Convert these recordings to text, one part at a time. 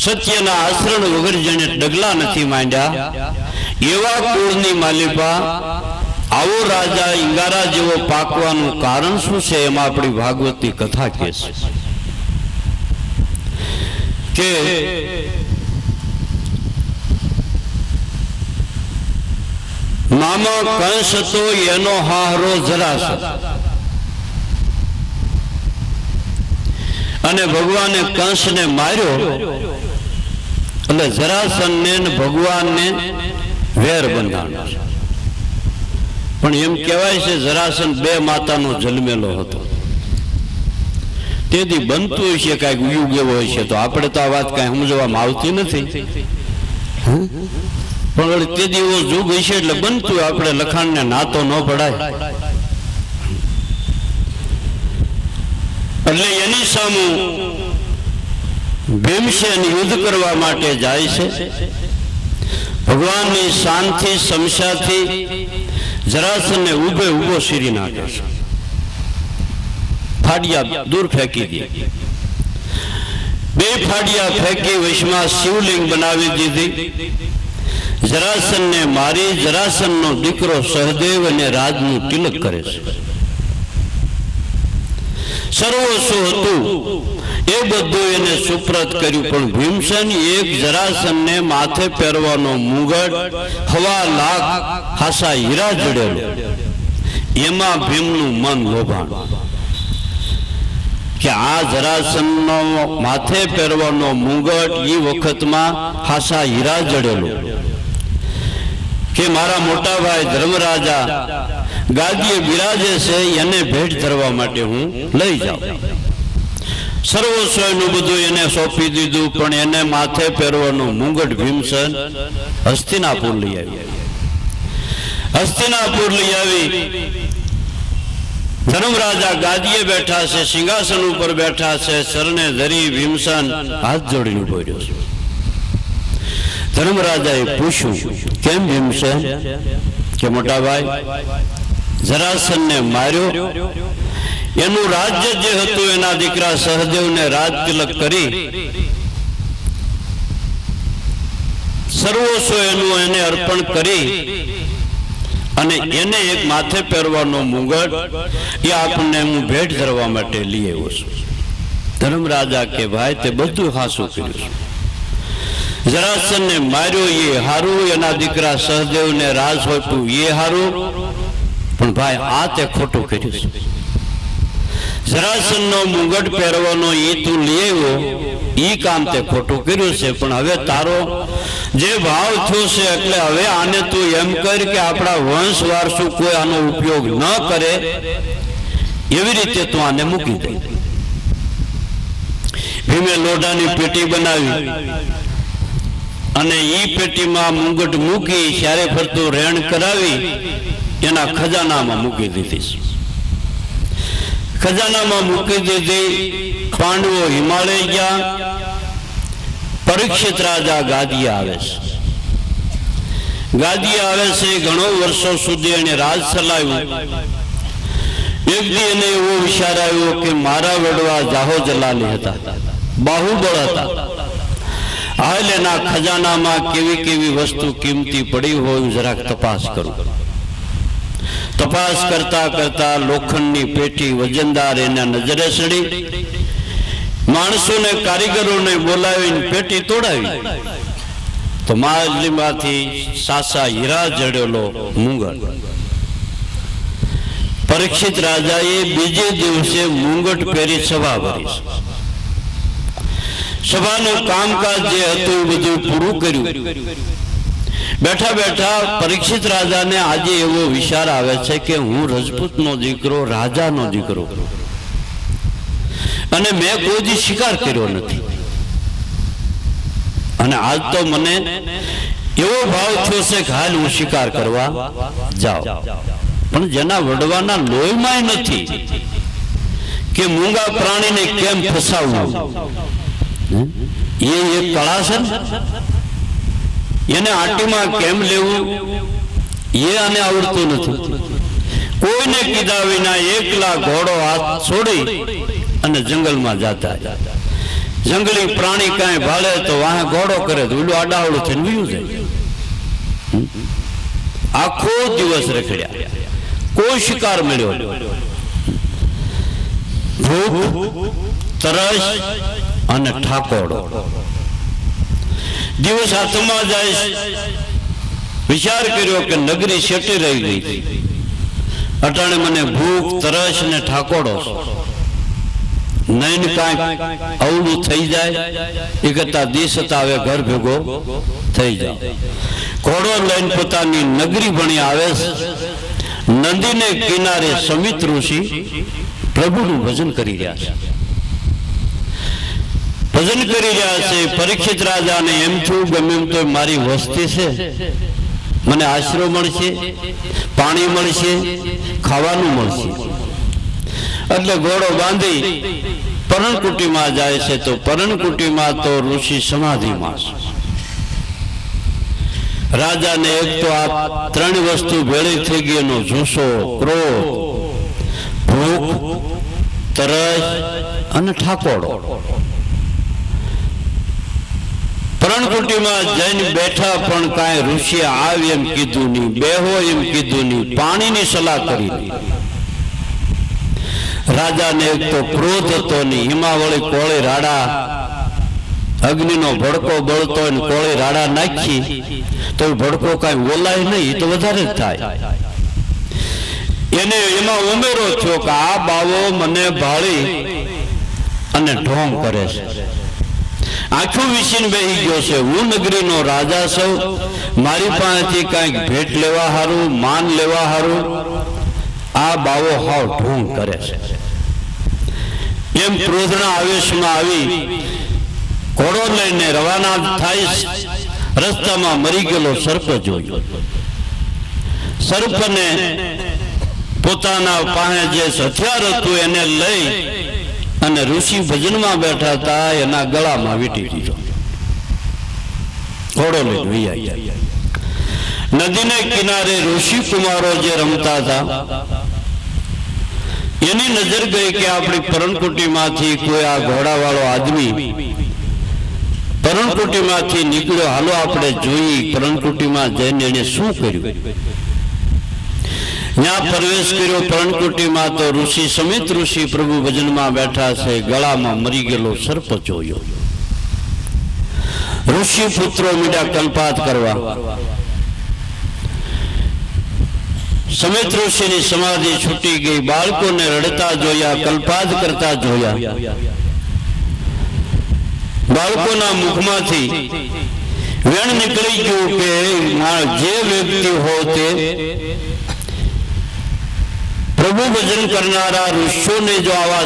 સત્યના આચરણ વગર જેને ડગલા નથી માંડ્યા એવા કુળની માલિપા આવો રાજા ઈંગારા જેવો પાકવાનું કારણ શું છે? એમાં આપણી ભાગવતની કથા કહે છે કે મામા કંસ હતો એનો હારો જરાસન, અને ભગવાને કંસને માર્યો એટલે જરાસનને ભગવાનને વેર બંધાણો. પણ એમ કહેવાય છે જરાસન બે માતાનો જન્મેલો હતો, તેથી બનતું હોય છે કાંઈક યુગ એવો હોય છે. તો આપણે તો આ વાત કાંઈ સમજવામાં આવતી નથી, પણ તેથી એવો યુગ હશે એટલે બનતું. આપણે લખાણને નાતો ન પડાય. એટલે એની સામે ભીમસેન યુદ્ધ કરવા માટે જાય છે. ભગવાનની શાનથી સમસાથી જરાસનને ઉભે ઉભો શીરી નાખે છે, ફાડિયા દૂર ફેંકી દે. બે ફાડિયા ફેંકી વશમાં શિવલિંગ બનાવી દીધી. જરાસનને મારી જરાસનનો દીકરો સહદેવ અને રાજનું તિલક કરે છે. સર્વસ્વ હતું એ બધું એને સુપ્રત કર્યું. પણ ભીમસેન એક જરાસનને માથે પહેરવાનો મુગટ 1.25 લાખ હાસા હીરા જડેલો, એમાં ભીમનું મન લોભાણ કે આ જરાસનનો માથે પહેરવાનો મુગટ એ વખતમાં હાસા હીરા જડેલો કે મારા મોટા ભાઈ ધર્મરાજા ગાદીએ બિરાજે છે, એને ભેટ ધરવા માટે હું લઈ જાઉં. સર્વસ્વનું બધું એને સોંપી દીધું. પણ એને માથે પહેરવાનો મુગટ ભીમસેન હસ્તિનાપુર લઈ આવી. હસ્તિનાપુર લઈ આવી ધર્મરાજા ગાદીએ બેઠા છે, સિંહાસન ઉપર બેઠા છે. શરણે ધરી ભીમસેન હાથ જોડીને ઉભો રહ્યો છે. ધર્મરાજાએ પૂછ્યું, કેમ ભીમસેન? કે મોટા ભાઈ જરાસનને માર્યો, એનું રાજ્ય જે હતું એના દીકરા સહદેવને રાજ તિલક કરી સર્વસ્વ એનું એને અર્પણ કરી અને એને એક માથે પહેરવાનો મુગટ એ આપણને હું ભેટ ધરવા માટે લઈ આવ્યો છું. ધર્મરાજા કે ભાઈ તે બધું હાસું કર્યું. જરાસનને માર્યો એ હારું, એના દીકરા સહદેવને રાજ સોંપ્યું એ હારું, પણ ભાઈ આ તે ખોટું કર્યું છે. જરાસનનો મુગટ પહેરવાનો એ તું લઈ આવ્યો એ કામ તે ખોટું કર્યું છે. પણ હવે તારો જે ભાવ થયો છે એટલે હવે આને તું એમ કર કે આપણા વંશ વારસુ કોઈ આનો ઉપયોગ ન કરે એવી રીતે તું આને મૂકી દે. ભીમે લોઢાની પેટી બનાવી અને એ પેટીમાં મુગટ મૂકી ચારે ફરતું રેણ કરાવી એના ખજાનામાં મૂકી દીધી. ખજાનામાં મૂકી દીધી. પાંડવો હિમાલય ગયા. પરીક્ષિત રાજા ગાદીએ આવે છે. ગાદીએ આવે છે. ઘણો વર્ષો સુધી એને રાજ ચલાવ્યું. એક દી એને એવો વિચાર આવ્યો કે મારા વડવા જાહો જલાલી હતા, બાહુબળ હતા. હાલ એના ખજાનામાં કેવી કેવી વસ્તુ કિંમતી પડી હોય જરાક તપાસ કરું. તપાસ કરતા કરતા લોખંડની પેટી વજનદાર એના નજરે ચડી. માણસોને કારીગરોને બોલાવીને પેટી તોડાવી તો માલમાંથી સાસા હીરા જડેલો મુંગટ. પરીક્ષિત રાજાએ બીજે દિવસે મુંગટ પહેરી સભા ભરી. સભાનું કામકાજ જે હતું બધું પૂરું કર્યું. બેઠા બેઠા પરીક્ષિત રાજાને આજે એવો વિચાર આવે છે કે હું રજપૂતનો દીકરો, રાજાનો દીકરો, અને મેં કોઈ દી શિકાર કર્યો નથી, અને આજ તો મને એવો ભાવ થયો છે કે હાલ હું શિકાર કરવા જાઉં. પણ જેના વડવાના લોહીમાં નથી કે મૂંગા પ્રાણીને કેમ ફસાવવું, એ એક કળા છે. એને આટીમાં કેમ લેવું એ આને આવડતું નથી. કોઈને કીધા વિના એકલા ઘોડો હાથ છોડી અને જંગલમાં જતા. જંગલી પ્રાણી કાંઈ ભાળે તો વાહે ઘોડો કરે તો ઓલું આડાવડું થઈને વયું જાય. આખો દિવસ રખડ્યા, કોઈ શિકાર મળ્યો. ભૂખ, તરસ અને ઠાકોડો. દિવસ હાથમાં જાય, વિચાર કર્યો કે નગરી શેટી રહી ગઈ, અટાણે મને ભૂખ, તરસ ને ઠાકોડો, નૈન કાંઈક અવળું થઈ જાય એ કરતા દિવસ હવે ઘર ભેગો થઈ જાય. ઘોડો લઈને પોતાની નગરી ભણી આવે. નદીને કિનારે સમિત ઋષિ પ્રભુનું ભજન કરી રહ્યા છે. ભજન કરી રહ્યા છે. પરીક્ષિત રાજાને એમ થયું ગમે એમ તો મારી વસ્તી છે, મને આશરો મળશે, પાણી મળશે, ખાવાનું મળશે. એટલે ઘોડો બાંધી પર્ણકુટીમાં જાય છે. તો પર્ણકુટીમાં તો ઋષિ સમાધિમાં છે. રાજાને એક તો આ ત્રણ વસ્તુ ભેળી થઈ ગઈ, એનો જુસ્સો, ક્રોધ, ભૂખ, તરસ અને ઠાકોડો. પર્ણકુટીમાં જઈને બેઠા પણ કાંઈ ઋષિએ આવી એમ કીધું નહીં, બેહો એમ કીધું નહીં, પાણીની સલાહ કરી નહીં. રાજાને એક તો ક્રોધ હતો નહીં, હિમાવળી કોળી રાડા, અગ્નિનો ભડકો બળતો હોય કોળી રાડા નાખી તો ભડકો કાંઈ ઓલાય નહીં, એ તો વધારે જ થાય. એને એમાં ઉમેરો થયો કે આ બાવો મને ભાળી અને ઢોંગ કરે છે. આખું વિસીને બેસી ગયો છે. હું નગરીનો રાજા છું, મારી પાસેથી કાંઈક ભેટ લેવા હારું, માન લેવા હારું આ બાવો હાવ ઢોંગ કરે છે. એમ ક્રોધના આવેશમાં આવી ઘોડો લઈને રવાના થાય. રસ્તામાં મરી ગયેલો સર્પ જોયો. સર્પને પોતાના પાસે જે હથિયાર હતું એને લઈ અને ઋષિ ભજનમાં બેઠા હતા એના ગળામાં વીંટી દીધો. ઘોડો લઈને વહી ગયા. નદીને કિનારે ઋષિ કુમારો જે રમતા હતા એની નજર ગઈ કે આપણી પર્ણકુટીમાંથી કોઈ આ ઘોડાવાળો આદમી પર્ણકુટીમાંથી નીકળ્યો, હાલો આપણે જોઈ પર્ણકુટીમાં જઈને એને શું કર્યું. ત્યાં પ્રવેશ કર્યો પર્ણકુટીમાં તો ઋષિ સમિત ઋષિ પ્રભુ ભજનમાં બેઠા છે. ગળામાં મરી ગયેલો સર્પ જોયો. ઋષિ પુત્રો મીડા કલ્પાત કરવા. સમિત ઋષિની સમાધિ છૂટી ગઈ. બાળકોને રડતા જોયા, કલ્પાત કરતા જોયા. બાળકોના મુખમાંથી વેણ નીકળી ગયું કે જે વ્યક્તિ હો તે પ્રભુ ભજન કરનારા ઋષિઓને જો આવા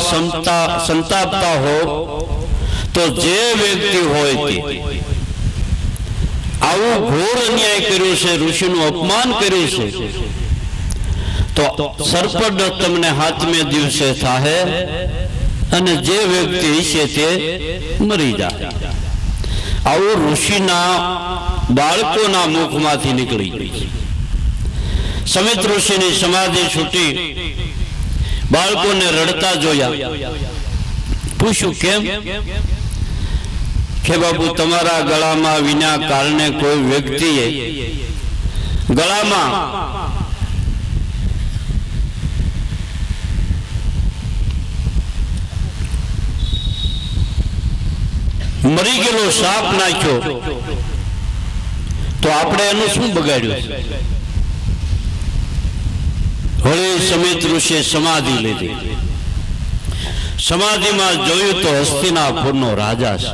સંતાપતા હો તો જે વ્યક્તિ હોય તે આવું ઘોર અન્યાય કર્યું છે, ઋષિનું અપમાન કર્યું છે, તો સર્પડ તમને હાથમે દિવસે થાહે અને જે વ્યક્તિ છે તે મરી જાય. આવું ઋષિના બાળકોના મુખમાંથી નીકળી ગઈ. સમિત ઋષિની સમાધિ છૂટી. બાળકોને રડતા જોયા. પૂછ્યું કેમ? કે બાબુ તમારા ગળામાં વિના કારણે કોઈ વ્યક્તિએ ગળામાં મરી ગયેલો સાપ નાખ્યો તો આપણે એનું શું બગાડ્યું? હવે સમિત ઋષિએ સમાધિ લીધી. સમાધિમાં જોયું તો હસ્તિનાપુરનો રાજા છે.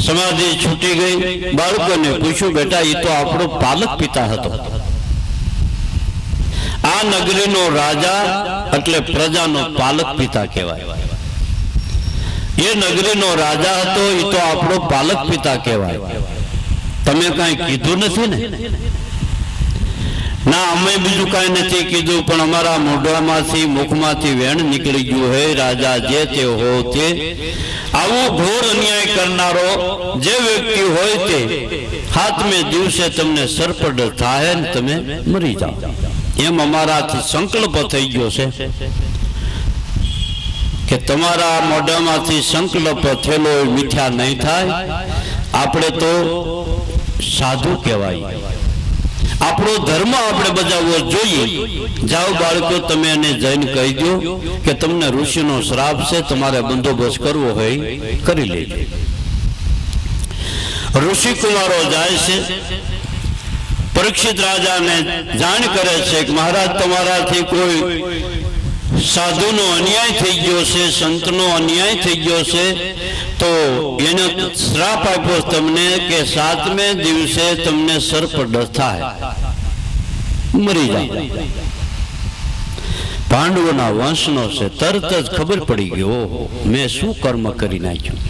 સમાધિ છૂટી ગઈ. બાળકોને પૂછ્યું બેટા એ તો આપણો પાલક પિતા હતો. આ નગરીનો રાજા એટલે પ્રજાનો પાલક પિતા કહેવાય. એ નગરીનો રાજા હતો એ તો આપણો પાલક પિતા કહેવાય. તમે કાંઈ કીધું નથી ને? ના, અમે બીજું કાંઈ નથી કીધું, પણ અમારા મોઢામાંથી મુખમાંથી વેણ નીકળી ગયું. હે રાજા, જે તે હો તે આવો ઘોર અન્યાય કરનારો જે વ્યક્તિ હોય તે હાથમે દિવસે તમને સર્પડ થાય ને તમે મરી જાઓ. એમ અમારાથી સંકલ્પ થઈ ગયો છે કે કે તમારા મોઢામાંથી સંકલ્પ થયેલો મિથ્યા નહીં થાય. આપણે તો સાધુ કહેવાય. આપણો ધર્મ આપણે બજાવવો જોઈએ. જાઓ બાળકો, તમે એને જઈને કહી દો કે તમને ઋષિનો શ્રાપ છે, તમારે બંદોબસ્ત કરવો હોય કરી લેજો. ઋષિ કુમારો જાય છે, પરીક્ષિત રાજાને જાણ કરે છે કે મહારાજ, તમારાથી કોઈ સાધુનો અન્યાય થઈ ગયો છે, સંતનો અન્યાય થઈ ગયો છે, તો એને શ્રાપ આપ્યો તમને કે 7મે દિવસે તમને સર્પદંશ થાય, મરી જાય. પાંડવોના વંશનો છે. તરત જ ખબર પડી ગયો, મેં શું કર્મ કરી નાખ્યું,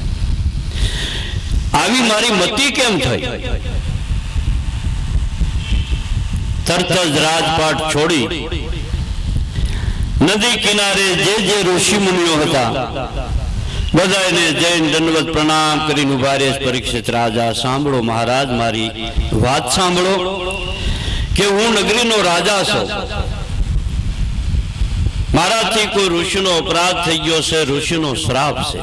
આવી મારી મતિ કેમ થઈ. તરત જ રાજપાટ છોડી નદી કિનારે જે ઋષિ મુનિઓ હતા બધાને જૈન દંડવત પ્રણામ કરીને ઉભા રહે. પરીક્ષિત રાજા, સાંભળો મહારાજ, મારી વાત સાંભળો કે હું નગરીનો રાજા છું. મારાથી કોઈ ઋષિનો અપરાધ થઈ ગયો છે, ઋષિનો શ્રાપ છે,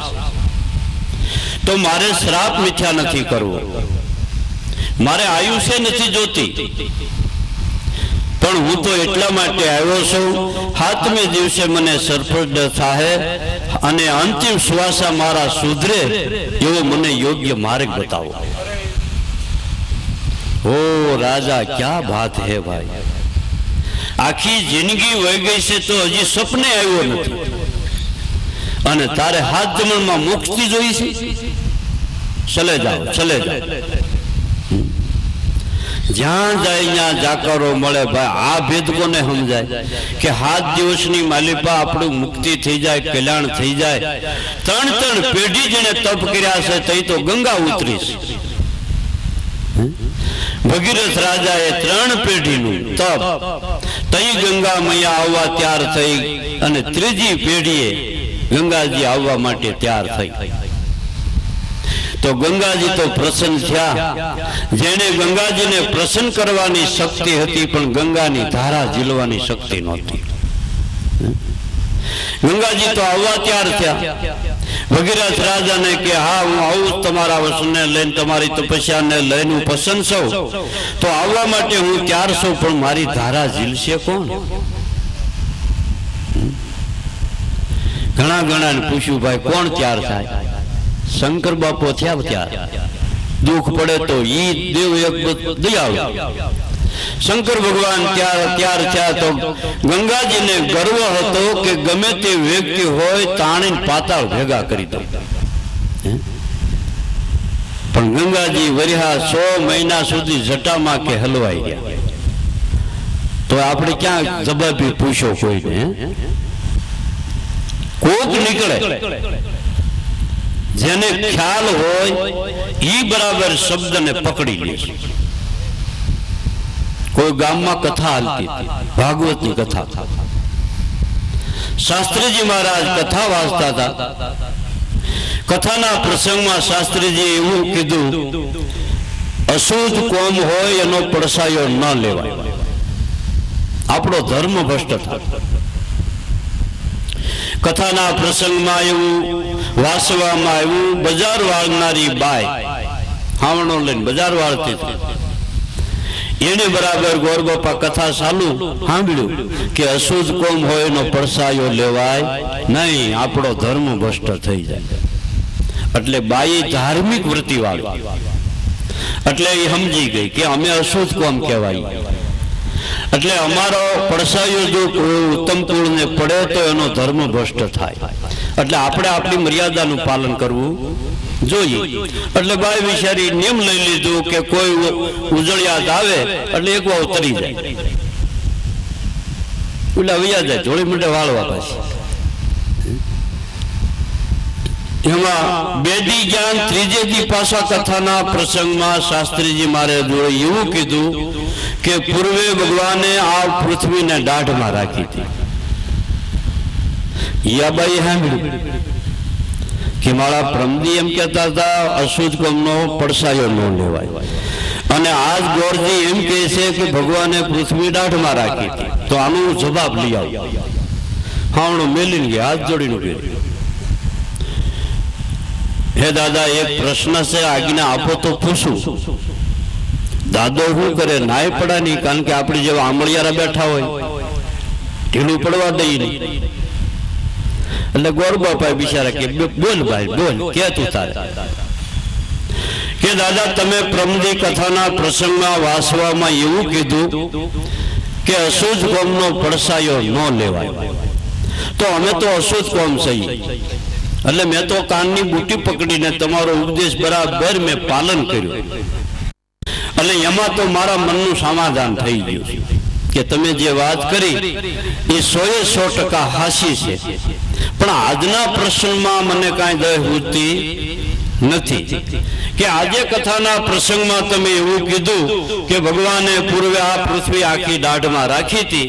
તો મારે શ્રાપ મિથ્યા નથી કરવો, મારે આયુષ્ય નથી જોતી, પણ હું તો એટલા માટે આવ્યો છું, 7મે દિવસે મને સર્પદંશ થાય અને અંતિમ શ્વાસા મારા સુધરે એવો મને યોગ્ય માર્ગ બતાવો. ઓ રાજા, ક્યાં બાત હે ભાઈ, આખી જિંદગી વહી ગઈ છે તો હજી સપને આવ્યો નથી, અને તારે હાથ જમણમાં મુક્તિ જોઈ છે. ચલે જાઓ, ચલે જાઓ. જ્યાં જાય ત્યાં જાકારો મળે. ભાઈ, આ ભેદ કોને સમજાય કે 7 દિવસની માલિપા આપણું મુક્તિ થઈ જાય, કલ્યાણ થઈ જાય. 3 પેઢી જેને તપ કર્યા છે તે તો ગંગા ઉતરીશ. ભગીરથ રાજાએ 3 પેઢીનું તપ, તઈ ગંગા મૈયા આવવા તૈયાર થઈ, અને 3જી પેઢીએ ગંગાજી આવવા માટે તૈયાર થઈ. તો ગંગાજી તો પ્રસન્ન થયા. જેને ગંગાજીને પ્રસન્ન કરવાની શક્તિ હતી, પણ ગંગાની ધારા ઝીલવાની શક્તિ નહોતી. ગંગાજી તો આવવા તૈયાર થયા. ભગીરથ રાજાને કે હા, હું આવું તમારા વસને લઈને, તમારી તપસ્યાને લઈને હું પસંદ છું, તો આવવા માટે હું તૈયાર છું, પણ મારી ધારા ઝીલશે કોણ? ઘણા પૂછ્યું, ભાઈ કોણ તૈયાર થાય? શંકર બાપો થયા ત્યાર. દુઃખ પડે તો ઈ દેવ એક દયાળુ. શંકર ભગવાન ત્યાર થયા તો ગંગાજીને ગર્વ હતો કે ગમે તે વ્યક્તિ હોય તાણીને પાતાળ ભેગા કરી દો. પણ ગંગાજી વર્યા 100 મહિના સુધી જટામાં કે હલવાઈ ગયા. તો આપણે ક્યાં જવાબી પૂછો કોઈને? કોક નીકળે જેને ખ્યાલ હોય ઈ બરાબર શબ્દને પકડી લે. કોઈ ગામમાં કથા હાલતી હતી, ભાગવતની કથા. શાસ્ત્રીજી મહારાજ કથા વાંચતા હતા. કથાના પ્રસંગમાં શાસ્ત્રીજી એવું કીધું, અશુદ્ધ કોમ હોય એનો પડસાયો ન લેવાય, આપણો ધર્મ ભ્રષ્ટ થાય. કથાના પ્રસંગમાં એવું વાસવામાં આવ્યું, બજાર વાળનારી બાઈ હાવણો લઈને બજાર વાળતી હતી. એને બરાબર ગોરબાપા કથા ચાલુ સાંભળ્યું કે અશુદ્ધ કોમ હોય એનો પડસાયો લેવાય નહીં, આપણો ધર્મ ભ્રષ્ટ થઈ જાય. એટલે બાઈ ધાર્મિક વૃત્તિ વાળી, એટલે એ સમજી ગઈ કે અમે અશુદ્ધ કોમ કહેવાય. એટલે અમારો પડસાયો જો ઉત્તમ કુળને પડે તો એનો ધર્મ ભ્રષ્ટ થાય. એટલે આપણે આપણી મર્યાદાનું પાલન કરવું જોઈએ. એટલે બાઈ વિચારી નિયમ લઈ લીધું કે કોઈ ઉજળિયાત આવે એટલે એક વાર ઉતરી જાય, એટલે વૈયા જાય, જોડી મંડે વાળવા પાછી. એમાં બેદી જ્ઞાન ત્રીજે દી પાછા કથાના પ્રસંગમાં શાસ્ત્રીજી મારે જોડે એવું કીધું કે પૂર્વે ભગવાને આ પૃથ્વીને દાઢમાં રાખી હતી. યાબાઈ સાંભળ્યું કે મારા પ્રમદી એમ કહેતા હતા અશુદ્ધ કોમનો પડસાયો ન લેવાય, અને આજ ગોરજી એમ કહે છે કે ભગવાને પૃથ્વી દાઢમાં રાખી હતી. તો આનો જવાબ લઈ આવ. હાવણો મેલીને ગયા, હાથ જોડીને ગયો. હે દાદા એક પ્રશ્ન છે, આજ્ઞા આપો તો પૂછું. દાદો શું કરે, નાય પડા નહીં, કારણ કે આપણી જેવા આંબળિયારા બેઠા હોય, ઢીલું પડવા દઈ નહીં. એટલે ગોરબાપા બિચારા કે બોલ ભાઈ બોલ, કે તું તારે. કે દાદા તમે પ્રમદી કથાના પ્રસંગમાં વાસવામાં એવું કીધું કે અશુદ્ધ કોમનો પડસાયો ન લેવાય, તો અમે તો અશુદ્ધ કોમ છીએ. એટલે મેં તો કાનની બુટી પકડીને તમારો ઉપદેશ બરાબર મેં પાલન કર્યું. એટલે એમાં તો મારા મનનું સમાધાન થઈ ગયું કે તમે જે વાત કરી એ 100% હાસી છે. પણ આજના પ્રસંગમાં મને કાંઈ દય હોતી નથી કે આજે કથાના પ્રસંગમાં તમે એવું કીધું કે ભગવાને પૂર્વે આ પૃથ્વી આખી દાઢમાં રાખી હતી,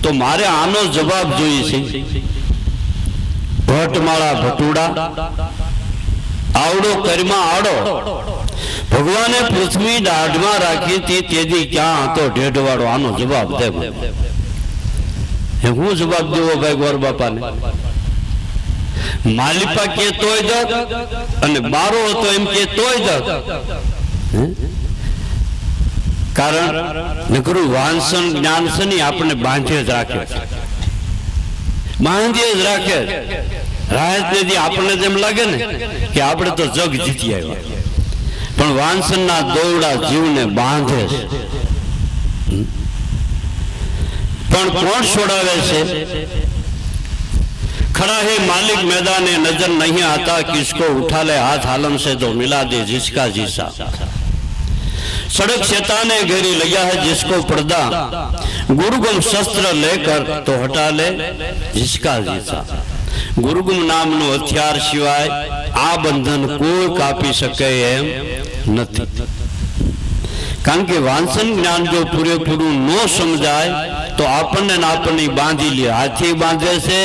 તો મારે આનો જવાબ જોઈએ છે. ભટ્ટમાળા ભટુડા આવડો કર્મા આડો, ભગવાને પૃથ્વી દાઢમાં રાખી હતી તેથી ક્યાં હતો ઢેઢવાળો, આનો જવાબ દે. હું જવાબ દેવો ભાઈ ગોર બાપાને? માલિપા કે તોય દત અને બારો હતો એમ કે તોય દત. કારણ નકરું વાંસન જ્ઞાન છે ને આપણને બાંધે જ રાખે, બાંધે જ રાખે. રાહત નથી, આપણને તેમ લાગે ને કે આપણે તો જગ જીતી આવ્યા, પણ વાંસનના દોરડા જીવને બાંધે છે. પણ કોણ છોડાવે છે? खड़ा है मालिक मैदाने नजर नहीं आता, किसको उठा ले हाथ आलम से तो मिला दे जिसका जीसा. सड़क शैताने घेरी लिया है जिसको पर्दा, गुरुगुम शस्त्र लेकर तो हटा ले जिसका जीसा. गुरुगुम नामનું હથિયાર સિવાય આ બંધન કોઈ કાપી શકે એમ નથી. કારણ કે વાંસન જ્ઞાન જો પૂરેપૂરું ન સમજાય તો આપણને આપણને બાંધી લે. હાથે બાંધે છે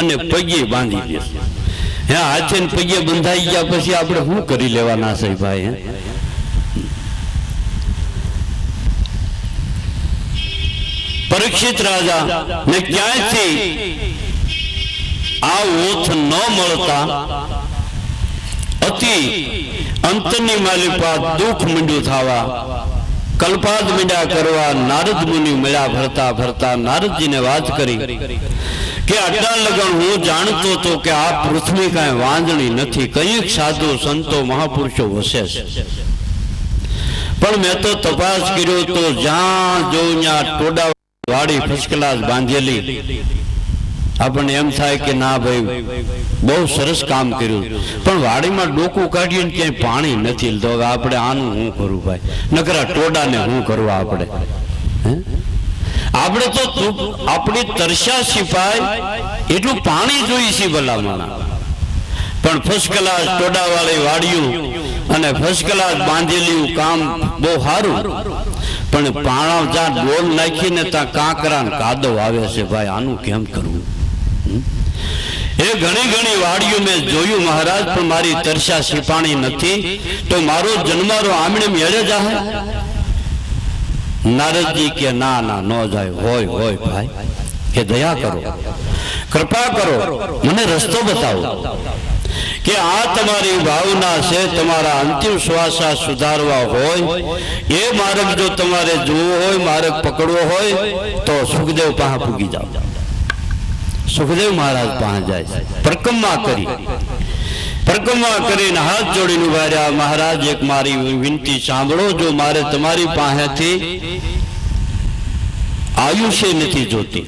અને પગે બાંધી લે. હે હાથે ને પગે બંધાઈ ગયા પછી આપણે શું કરી લેવાના છે ભાઈ? પરીક્ષિત રાજા ને ક્યાંયથી આ ઓથ ન મળતા અતિ અંતની માલિપા દુઃખ મીંડું થવા, કલ્પાદ મીંડા કરવા નારદ મુનિ મળ્યા. ભરતા ભરતા નારદજીને વાત કરી કે આટલા લગન હું જાણતો હતો કે આ પૃથ્વી કાંઈ વાંદણી નથી, કંઈક સાધુ સંતો મહાપુરુષો વસે છે. પણ મેં તો તપાસ કર્યો તો જ્યાં જોઉં ત્યાં ટોડા વાડી ફર્સ્ટ ક્લાસ બાંધેલી. આપણને એમ થાય કે ના ભાઈ બહુ સરસ કામ કર્યું, પણ વાડીમાં ડોકું કાઢીને ક્યાંય પાણી નથી. તો હવે આપણે આનું શું કરવું ભાઈ? નકરા ટોડાને શું કરવા આપણે? આપણે તો આપણી તરસ્યા સિપાય એટલું પાણી જોઈએ છે ભલામણા. પણ ફર્સ્ટ ક્લાસ ટોડા વાળી વાડીયું અને ફર્સ્ટ ક્લાસ બાંધેલું કામ બહુ સારું, પણ પાણા જ્યાં ડોલ નાખીને ત્યાં કાંકરા ને કાદવ આવે છે ભાઈ, આનું કેમ કરવું? એ ઘણી ઘણી વાડીઓ મેં જોયું મહારાજ, પણ મારી તરસ્યા સિપાણી નથી, તો મારો જન્મારો આમણે મેળે જાહે? નારદજી કે ના ના ન જાય. હોય હોય ભાઈ, કે દયા કરો, કૃપા કરો, મને રસ્તો બતાવો કે આ તમારી ભાવના છે, તમારા અંતિમ શ્વાસા સુધારવા હોય એ માર્ગ જો તમારે જોવો હોય, માર્ગ પકડવો હોય તો સુખદેવ પાસે પૂગી જાઓ. સુખદેવ મહારાજ પાસે જાય છે. પરિક્રમા કરીને હાથ જોડીને ઉભા રહ્યા. મહારાજ એક મારી વિનંતી સાંભળો, જો મારે તમારી પાસેથી આયુષ્ય નથી જોતી,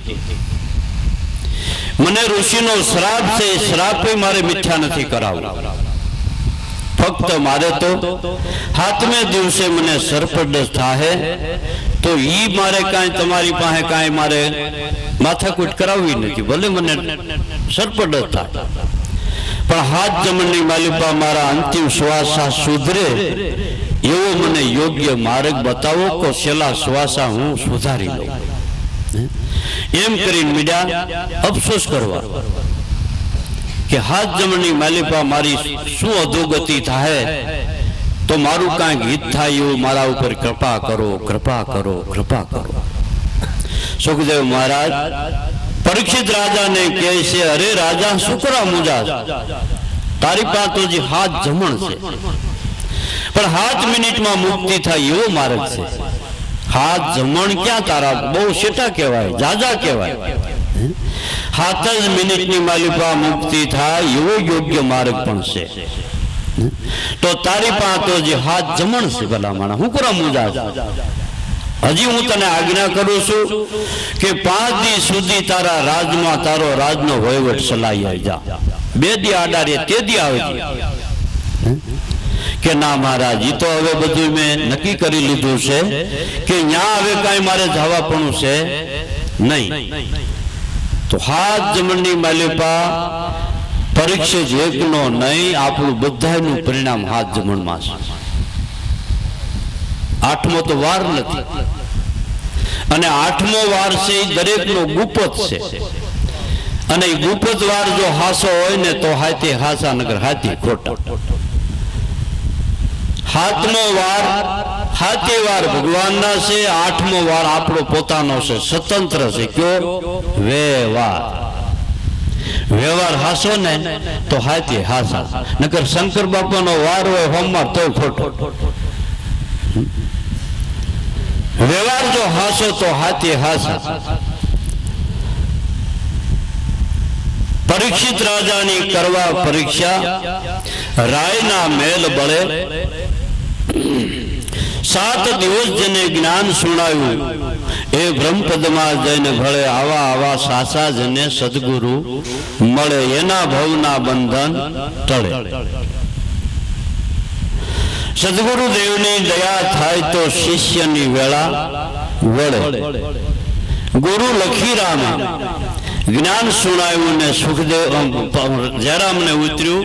મને ઋષિનો શ્રાપ છે, શ્રાપે મારે મિથ્યા નથી કરાવવું. ફક્ત મારે તો 7મે દિવસે મને સર્પદંશ થાય, તો ઈ મારે કાંઈ તમારી પાસે કાંઈ મારે માથાકૂટ કરાવવી નથી. ભલે મને સર્પદંશ થાય, પણ હાથ જમણની માલિપા મારા અંતિમ શ્વાસા સુધરે એવો મને યોગ્ય માર્ગ બતાવો, તો છેલ્લા શ્વાસા હું સુધારી લઉં. એમ કરીને મીડા અફસોસ કરવા કે હાથ જમણની માલિપા મારી શું અધોગતિ થાય, તો મારું કાંઈક હિત થાય એવું મારા ઉપર કૃપા કરો, કૃપા કરો, કૃપા કરો. સુખદેવ મહારાજ પરીક્ષિત રાજાને કહે છે, અરે રાજા શુક્રા મુજા, તારી પાસે તો જે હાથ જમણ છે, પણ 7 મિનિટમાં મુક્તિ થાય એવો માર્ગ છે. હાથ જમણ ક્યાં તારા બહુ શેઠા કહેવાય, જાજા કહેવાય. 7 જ મિનિટની માલિપા મુક્તિ થાય એવો યોગ્ય માર્ગ પણ છે. તો તારી પાસે તો જે હાથ જમણ છે ભલા માણા, હું કરા મુજા હજી હું તને આજ્ઞા કરું છું કે 5 દી સુધી તારા રાજમાં તારો રાજનો વહીવટ ચલાવી જા. 2 દી આડારે તે દી આવે કે ના મહારાજ, ઈ તો હવે બધું મેં નક્કી કરી લીધું છે કે ન્યા હવે કાંઈ મારે જવા પણ છે નહીં. તો હાથ જમણની માલિપા પરીક્ષિત એકનો નહીં, આપણું બધાનું પરિણામ હાથ જમણમાં છે. 8મો તો વાર નથી, અને 8મો વાર છે એ દરેકનો ગુપ્ત છે. અને એ ગુપ્ત વાર જો હાસો હોય ને તો હાથે હાસા નગર હાથી ખોટા. 7મો વાર હાથે વાર ભગવાનના છે, 8મો વાર આપણો પોતાનો છે, સ્વતંત્ર છે. કયો વ્યવહાર, વ્યવહાર હાસો ને તો હાથે હાસા, નકર શંકર બાપાનો વાર હોય હોમવાર તો ખોટો. વ્યવહાર જો હાસો તો હાથે હાસા. પરીક્ષિત રાજાની કરવા પરીક્ષા, રાયના મેલ બળે. 7 દિવસ જેને જ્ઞાન સુણાવ્યું એ બ્રહ્મપદમાં જઈને ભળે. આવા આવા સાસા જેને સદગુરુ મળે, એના ભવના બંધન ટળે. સદગુરુ દેવની દયા થાય તો શિષ્યની વેળા વળે. ગુરુ લખીરામે જ્ઞાન સુણાવ્યું ને સુખદેવ જયરામને ઉતર્યું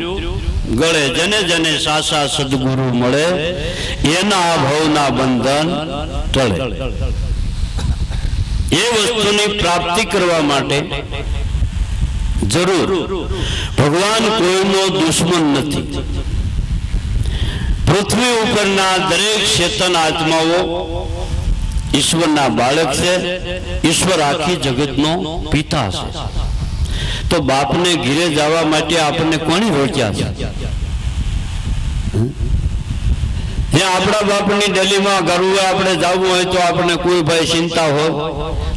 ગળે. જેને જેને સાસા સદગુરુ મળે એના ભવના બંધન ટળે. એ વસ્તુની પ્રાપ્તિ કરવા માટે જરૂર ભગવાન કોઈનો દુશ્મન નથી. પૃથ્વી ઉપરના દરેક ચેતન આત્માઓ ઈશ્વરના બાળક છે. ઈશ્વર આખી જગતનો પિતા છે. તો બાપને ઘીરે જવા માટે આપણને કોની રોક્યા છે? જ્યાં આપણા બાપની ડેલીમાં ગરવે આપણે જવું હોય તો આપણે કોઈ ભાઈ ચિંતા હોય,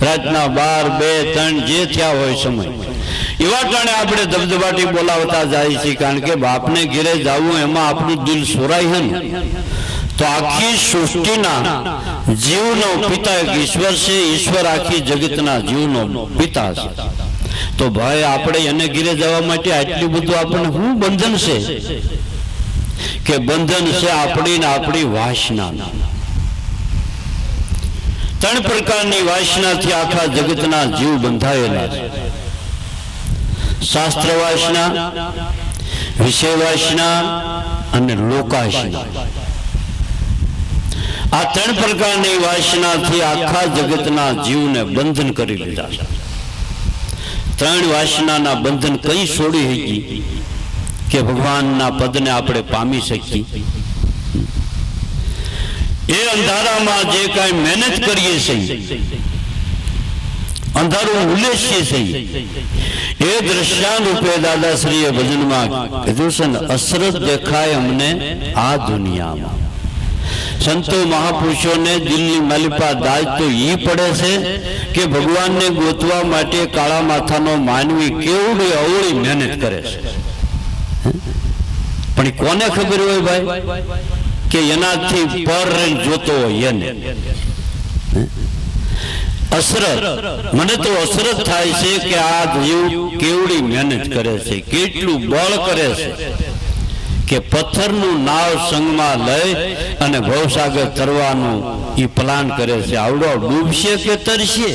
રાતના 12, 2, 3 જે થયા હોય સમય, એવા ટાણે આપણે ધબધબાટી બોલાવતા જાય છે. કારણ કે બાપને ઘેરે જવું એમાં આપણું દિલ સોરાય છે ને. તો આખી સૃષ્ટિના જીવનો પિતા એક ઈશ્વર છે. ઈશ્વર આખી જગતના જીવનો પિતા છે. તો ભાઈ આપણે એને ઘેરે જવા માટે આટલું બધું આપણને શું બંધન છે? કે બંધન છે આપણી ને આપણી વાસના. 3 પ્રકારની વાસનાથી આખા જગતના જીવ બંધાયેલા છે. શાસ્ત્ર વાસના, વિષય વાસના અને લોકાસના. આ 3 પ્રકારની વાસનાથી આખા જગતના જીવને બંધન કરી લીધા છે. 3 વાસનાના બંધન કઈ છોડી હતી કે ભગવાનના પદને આપણે પામી શકીએ? એ અંધારામાં જે કાંઈ મહેનત કરીએ છીએ, અંધારું ઉલ્લેસીએ છીએ, એ દ્રષ્ટાંત રૂપે દાદાશ્રીએ ભજનમાં કીધું છે ને, અસરત દેખાય અમને આ દુનિયામાં. સંતો મહાપુરુષોને દિલની માલિપા દાજ તો ઈ પડે છે કે ભગવાનને ગોતવા માટે કાળા માથાનો માનવી કેવડી અવળી મહેનત કરે છે. પણ કોને ખબર હોય ભાઈ કે એનાથી પર જોતો હોય એને? અસરત, મને તો અસરત થાય છે કે આ જીવ કેવડી મહેનત કરે છે, કેટલું બળ કરે છે કે પથ્થરનું નાવ સંગમાં લઈ અને ભવસાગર તરવાનું એ પ્લાન કરે છે. આવડો ડૂબશે કે તરશે?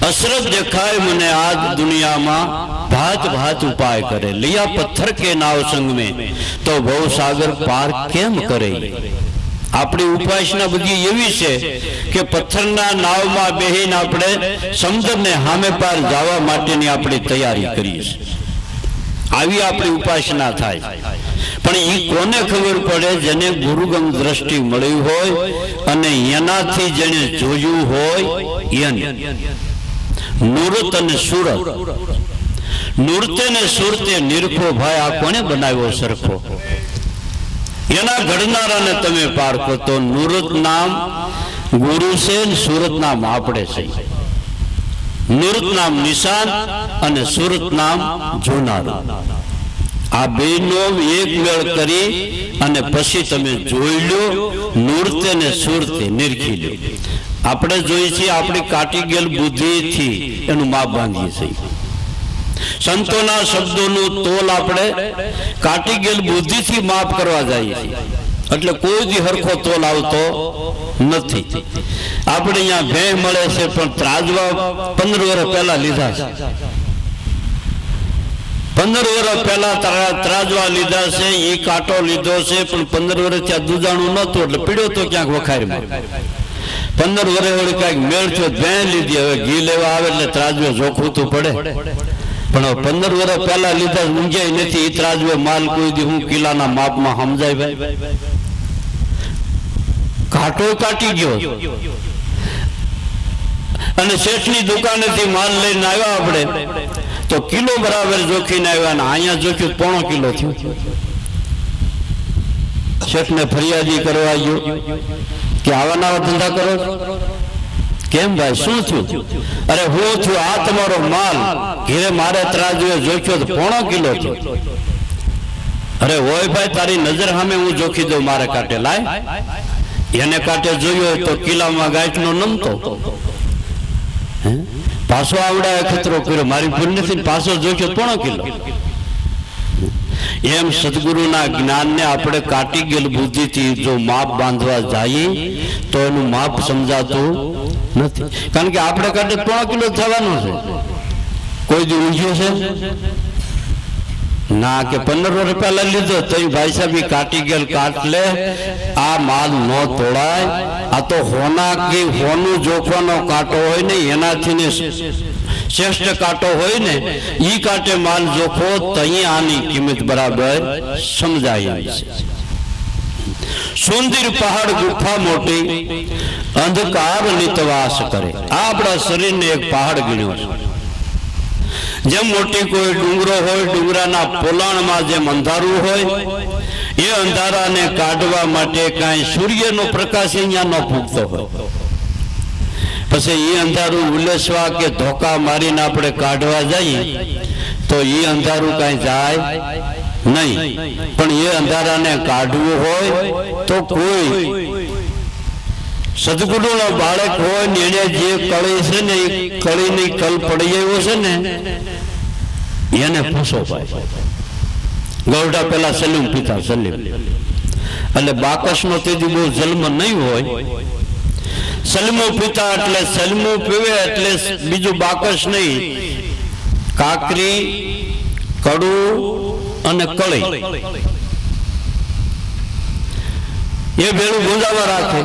અસરત દેખાય મને આજ દુનિયામાં भात भात उपाय करे, लिया पत्थर के नाव संग में तो भवसागर पार केम करे? આપણી ઉપાસના બધી એવી છે કે પથ્થરના નાવમાં બેહીને આપણે સમુદ્રને સામે પાર જવા માટેની આપણી તૈયારી કરીએ છીએ. આવી આપણી ઉપાસના થાય. પણ એ કોને ખબર પડે? જેને ગુરુગમ દ્રષ્ટિ મળી હોય અને એનાથી જેને જોયું હોય એને. નૂરત અને સુરત નૂરતે ને સુરતે નિરખો ભાઈ આ કોને બનાવ્યો સરખો? એના ઘડનારાને તમે પારખો. તો નૂરત નામ ગુરુ છે, સુરત નામ આપણે છે. નૂરત નામ નિશાન અને સુરત નામ જોનારું. આ બેનો એક મેળ કરી અને પછી તમે જોઈ લો. નૂરતે ને સુરતે નિરખી લો. આપણે જોઈએ છીએ આપણી કાટી ગયેલ બુદ્ધિથી એનું માપ બાંધીએ છીએ. સંતોના શબ્દોનું તોલ આપણે કાટી ગયેલ બુદ્ધિથી માફ કરવા જઈએ છીએ. એટલે કોઈ દી હરખો તોલ આવતો નથી. આપણે અહીંયા ભેં મળે છે પણ ત્રાજવા 15 વર્ષ પહેલા લીધા છે. 15 વર્ષ પહેલા ત્રાજવા લીધા છે. એ કાંટો લીધો છે પણ 15 વર્ષ ત્યાં દુજાણું નતું એટલે પીડ્યો તો ક્યાંક વખારીમાં. 15 વર્ષ વળી ક્યાંક મેળ થયો, ભેં લીધી. હવે ઘી લેવા આવે એટલે ત્રાજવે જોખવું તો પડે. પણ 15 વર્ષ પહેલા લીધા ઊંઘાય નથી. એ ત્રાજવે માલ કોઈ દી હું કિલ્લાના માપમાં સમજાય ભાઈ. કાંટો કાટી ગયો અને શેઠની દુકાનેથી માલ લઈને આવ્યા આપણે તો કિલો બરાબર જોખીને આવ્યા અને અહીંયા જોખ્યું 1.5 કિલો થયું. શેઠને ફરિયાદી કરવા ગયો કે આવા નવા ધંધા કરો? કેમ ભાઈ શું થયું? અરે હું થયું આ તમારો માલ ઘેરે મારે ત્રાજવે જોખ્યો તો 1.5 કિલો થયો. અરે હોય ભાઈ તારી નજર સામે હું જોખી દઉં, મારે કાંટે લાય. એને કાંટે જોયો તો કિલ્લામાં ગાંઠનો નમતો. પાછો આવડાય ખતરો કર્યો, મારી ભૂલ નથી, પાછો જોખ્યો 1.5 કિલો. એમ સદગુરુના જ્ઞાનને આપણે કાટી ગયેલ બુદ્ધિથી જો માપ બાંધવા જઈએ તો એનું માપ સમજાતું નથી. કારણ કે આપણે કાંટે 1.5 કિલો થવાનું છે. કોઈ દી ઊંઘ્યો છે ના કે 15 વર્ષ પહેલા લીધો તો ભાઈ સાહેબ કાટી ગયેલ કાટલે આ માલ ન તોડાય. આ તો હોનું જોખવાનો કાંટો હોય ને એનાથી શ્રેષ્ઠ કાંટો હોય ને એ કાંટે માલ જોખો તો આની કિંમત બરાબર સમજાય છે. સુંદર પહાડ ગુફા મોટી અંધકાર નિતવાસ કરે. આ આપણા શરીરને એક પહાડ ગણ્યો છે. જેમ મોટી કોઈ ડુંગરો હોય, ડુંગરાના પોલાણમાં જેમ અંધારું હોય, એ અંધારાને કાઢવા માટે કાંઈ સૂર્યનો પ્રકાશ અહીંયા ન ફૂટતો હોય. પછી એ અંધારું ઉલેસવા કે ધોકા મારીને આપણે કાઢવા જઈએ તો એ અંધારું કાંઈ જાય નહીં. પણ એ અંધારાને કાઢવું હોય તો કોઈ સદગુરુનો બાળક હોય ને એને જે કળી છે ને એ કળીની કલ પડી આવ્યો છે ને એને પૂછો ભાઈ. ગૌડા પેલા સલીમ પિતા સલીમ એટલે બાકસનો તેથી બહુ જન્મ નહીં હોય. સલમો પિતા એટલે સલમો પીવે એટલે બીજું બાકસ નહીં, કાકરી, કડું અને કળી એ ભેળું ગુંજાવા રાખે.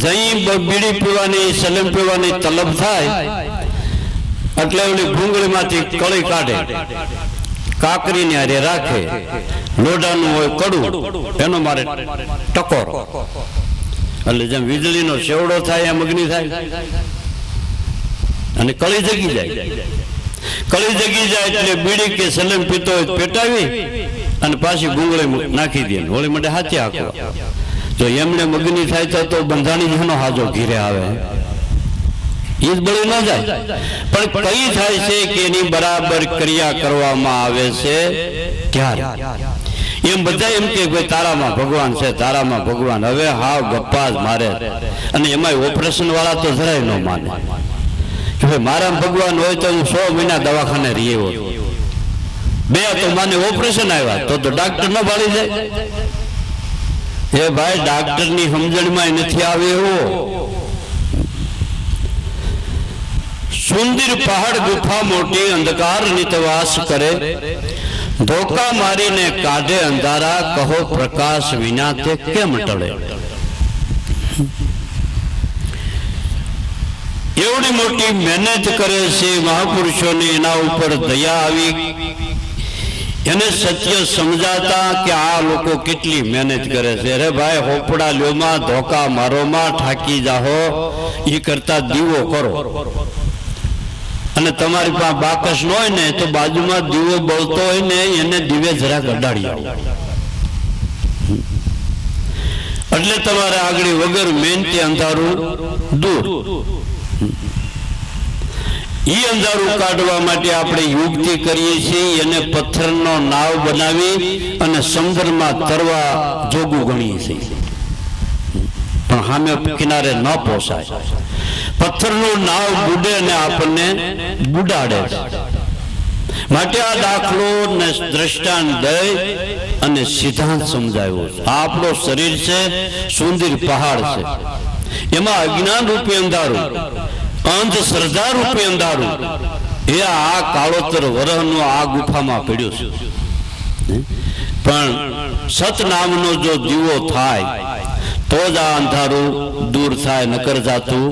જઈ બીડી પીવાની, સલીમ પીવાની તલબ થાય એટલે ઓલી ભૂંગળીમાંથી કળી કાઢે, કાકરીને હારે રાખે. લોઢાનું હોય કડું એનો મારે ટકોર. એટલે જેમ વીજળીનો શેવડો થાય એમ અગ્નિ થાય અને કળી જગી જાય. કળી જગી જાય એટલે બીડી કે સલીમ પીતો હોય પેટાવી અને પાછી ભૂંગળી નાખી દે. હોળી માટે હાથે આખવા. જો એમને અગ્નિ થાય તો બંધાણી જેનો હાજો ઘીરે આવે એ જ બળી ન જાય. પણ કઈ થાય છે કે એની બરાબર ક્રિયા કરવામાં આવે છે ત્યારે એમ બધા એમ કે ભાઈ તારામાં ભગવાન છે, તારામાં ભગવાન. હવે હાવ ગપ્પા જ મારે. અને એમાં ઓપરેશન વાળા તો જરાય ન માને કે ભાઈ મારા ભગવાન હોય તો હું 100 મહિના દવાખાને રહી આવ્યો. 2 તો માને ઓપરેશન આવ્યા તો ડાક્ટર ન ભાળી જાય. એ ભાઈ ડાક્ટરની સમજણમાં નથી આવે એવો. સુંદર પહાડ ગુફા મોટી અંધકાર નિતવાસ કરે. ધોકા મારીને કાઢે અંધારા, કહો પ્રકાશ વિના તે કેમ ટળે. એવડી મોટી મહેનત કરે છે મહાપુરુષોની, એના ઉપર દયા આવી. એને સત્ય સમજાતા કે આ લોકો કેટલી મહેનત કરે છે. અરે ભાઈ હોપડા લ્યોમાં, ધોકા મારોમાં થાકી જાહો, એ કરતા દીવો કરો અને તમારી પાસે બાકસ ન હોય ને તો બાજુમાં દીવો બળતો હોય ને એને દીવે જરાક અડાડી આવો. એટલે તમારે આગળ વગર મહેનતી અંધારું દૂર. એ અંધારું કાઢવા માટે આપણે યુક્તિ કરીએ છીએ, એને પથ્થરનો નાવ બનાવી અને સમુદ્રમાં તરવા જોગું ગણીએ છીએ, પણ સામે કિનારે ન પોસાય. પથ્થરનું નાવ બુડે અને આપણને બુડાડે. માટે આ દાખલો ને દ્રષ્ટાંત દઈ અને સિદ્ધાંત સમજાવ્યો છે. આ આપણો શરીર છે, સુંદર પહાડ છે, એમાં અજ્ઞાન રૂપી અંધારું, અંધશ્રદ્ધા રૂપી અંધારું એ આ કાળોતર વરહનો આ ગુફામાં પડ્યું છે. પણ સતનામનો જો દીવો થાય તો જ આ અંધારું દૂર થાય, નકર જાતું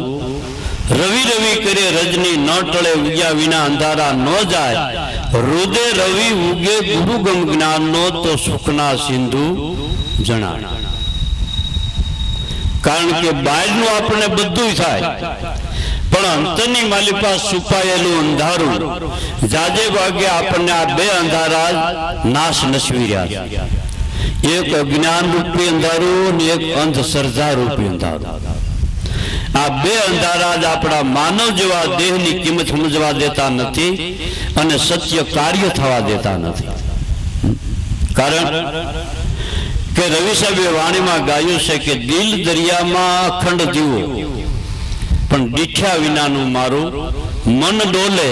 રવિ રવિ કરે રજની ન ટળે, ઉગ્યા વિના અંધારા ન જાય. રુદે રવિ ઉગે ગુરુગમ જ્ઞાનનો, તો સુખના સિંધુ જણાય. કારણ કે બહારનું આપણને બધું થાય, પણ અંતરની માલિપા છુપાયેલું અંધારું જાજે ભાગે આપણને આ બે અંધારા નાશ નસવી રહ્યા છે. એક અજ્ઞાન રૂપી અંધારું અને એક અંધશ્રદ્ધા રૂપી અંધારું. આ બે અંધારા જ આપણા માનવ જેવા દેહની કિંમત સમજવા દેતા નથી અને સત્ય કાર્ય થવા દેતા નથી. કારણ કે રવિ સાહેબે વાણીમાં ગાયું છે કે દિલ દરિયામાં અખંડ દીવો, પણ દીઠ્યા વિનાનું મારું મન ડોલે.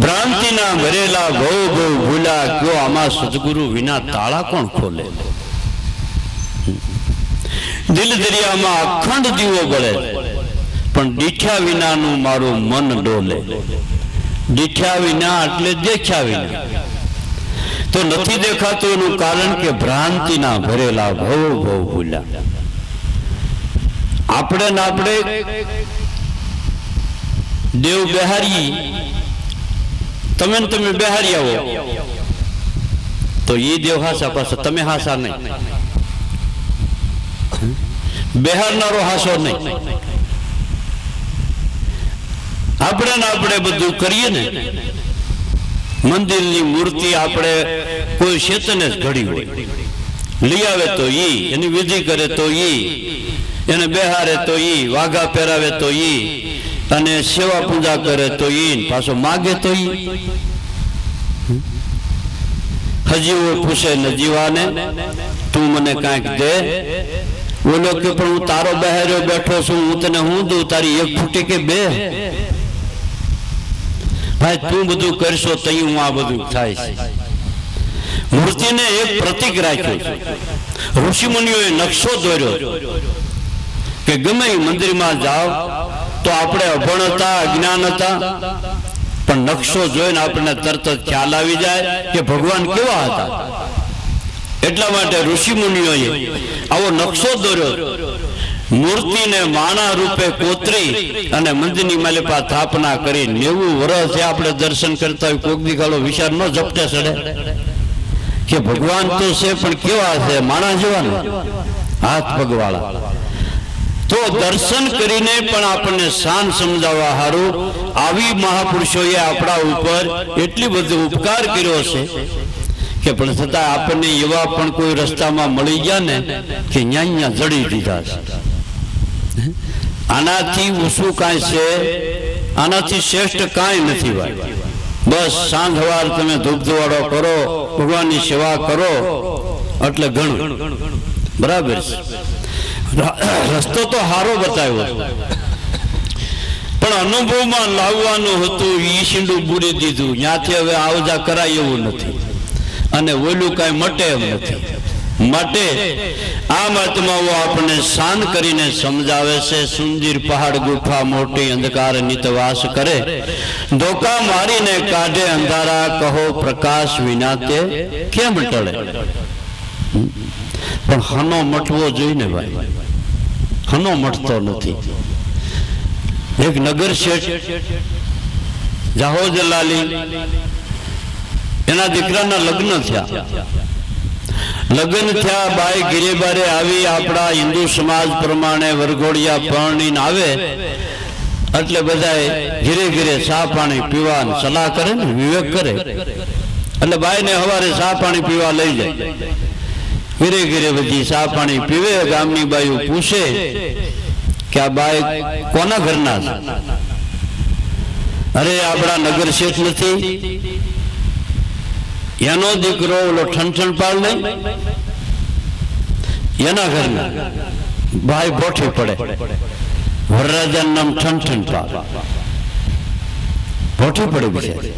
ભ્રાંતિના ભરેલા ભવ ભવ ભૂલા, કયો આમાં સદગુરુ વિના તાળા કોણ ખોલે. દિલ દરિયામાં અખંડ દીવો બળે, પણ દીઠ્યા વિનાનું મારું મન ડોલે. દીઠ્યા વિના એટલે દેખ્યા વિના. તો નથી દેખાતું એનું કારણ કે ભ્રાંતિના ભરેલા ભવ ભવ ભૂલા. આપણે ને આપણે દેવ બેહારી, તમે ને તમે બેહારી આવો તો એ દેવ હાસા પાસે, તમે હાસા નહીં. બેહારનારો હાસો નહીં. આપણે ને આપણે બધું કરીએ ને, મંદિરની મૂર્તિ આપણે કોઈ શેતને જ ઘડી હોય, લઈ આવે તો ઈ, એની વિધિ કરે તો ઈ, એને બેહારે તો ઈ, વાઘા પહેરાવે તો ઈ, અને સેવા પૂજા કરે તો ઈ, પાછો માગે તો ઈ. હજીવો પૂછે નજીવાને, તું મને કાંઈક દે. બોલો કે પણ હું તારો બહેર્યો બેઠો છું, હું તને હું દઉં, તારી એક ફૂટી કે બે? ભાઈ તું બધું કરશો તઈ હું આ બધું થાય છે. મૂર્તિને એક પ્રતીક રાખ્યું છે. ઋષિ મુનિઓએ નકશો દોર્યો કે ગમે મંદિરમાં જાઓ તો આપણે અભણ હતા, અજ્ઞાન હતા, પણ નકશો જોઈને આપણને તરત જ ખ્યાલ આવી જાય કે ભગવાન કેવા હતા. એટલા માટે ઋષિ મુનિઓએ આવો નકશો દોર્યો. મૂર્તિને માણા રૂપે કોતરી અને મંદિરની માલિપા સ્થાપના કરી 90 વર્ષ આપણે દર્શન કરતા હોય, કોક દી ગાળો વિચાર ન ઝપટે ચડે કે ભગવાન તો છે પણ કેવા છે, માણા જેવા, હાથ પગવાળા. તો દર્શન કરીને પણ આપણને શાન સમજાવવા હારું આવી મહાપુરુષોએ આપણા ઉપર એટલી બધો ઉપકાર કર્યો છે કે પણ છતાં આપણને એવા પણ કોઈ રસ્તામાં મળી ગયા ને કે ન્યા જડી દીધા છે. આનાથી ઓછું કાંઈ છે, આનાથી શ્રેષ્ઠ કાંઈ નથી. ભાઈ બસ સાંજ સવાર તમે ધૂપ ધુવાડો કરો, ભગવાનની સેવા કરો એટલે ઘણું બરાબર છે. રસ્તો તો સારો બતાવ્યો, પણ અનુભવમાં લાવવાનું હતું ઈ શીંડું બુડી દીધું. ત્યાંથી હવે આવજા કરાય એવું નથી અને ઓલું કાંઈ મટે એમ નથી. માટે આ મહાત્માઓ આપણને શાન કરીને સમજાવે છે. સુંદર પહાડ ગુફા મોટી અંધકાર નિતવાસ કરે, ધોકા મારીને કાઢે અંધારા, કહો પ્રકાશ વિના તે કેમ ટળે. પણ હનો મટવો જોઈને ભાઈ, હનો મટતો નથી. એક નગર શેઠ જાહોજલાલી, એના દીકરાના લગ્ન થયા. લગ્ન થયા, બાઈ ઘીરે બારે આવી, આપણા હિન્દુ સમાજ પ્રમાણે વરઘોડિયા પરણીને આવે એટલે બધાએ ધીરે ધીરે ચા પાણી પીવાની સલાહ કરે ને, વિવેક કરે. એટલે બાઈને સવારે ચા પાણી પીવા લઈ જાય. ધીરે ધીરે બધી ચા પાણી પીવે. ગામની બાઈઓ પૂછે કે આ બાઈ કોના ઘરના છે? અરે આપણા નગર શેઠ નથી, એનો દીકરો ઓલો ઠનઠનપાળ નહીં, એના ઘરના. ભાઈ ભોઠી પડે. વરરાજાનું નામ ઠનઠનપાળ. ભોઠી પડે બિચારી.